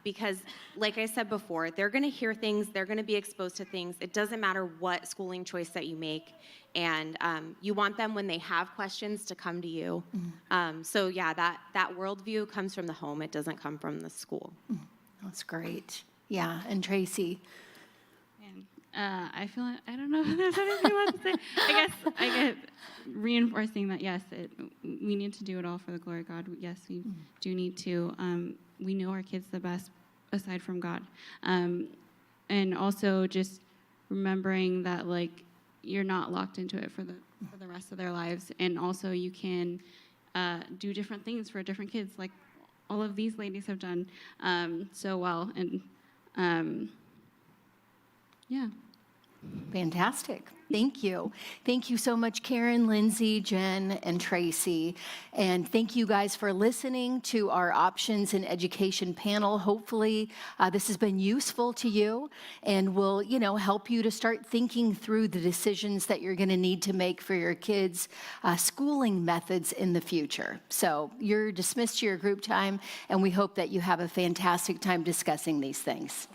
G: Because like I said before, they're going to hear things, they're going to be exposed to things. It doesn't matter what schooling choice that you make. And you want them when they have questions to come to you. So yeah, that worldview comes from the home. It doesn't come from the school.
D: That's great. Yeah, and Tracy.
F: And I feel like, I don't know if there's anything left to say. I guess reinforcing that, yes, we need to do it all for the glory of God. Yes, we do need to. We know our kids the best aside from God. And also just remembering that, like, you're not locked into it for the rest of their lives. And also you can do different things for different kids, like all of these ladies have done so well. And yeah.
D: Fantastic. Thank you. Thank you so much, Karen, Lindsay, Jen, and Tracy. And thank you guys for listening to our Options in Education panel. Hopefully, this has been useful to you and will, help you to start thinking through the decisions that you're going to need to make for your kids' schooling methods in the future. So you're dismissed to your group time, and we hope that you have a fantastic time discussing these things.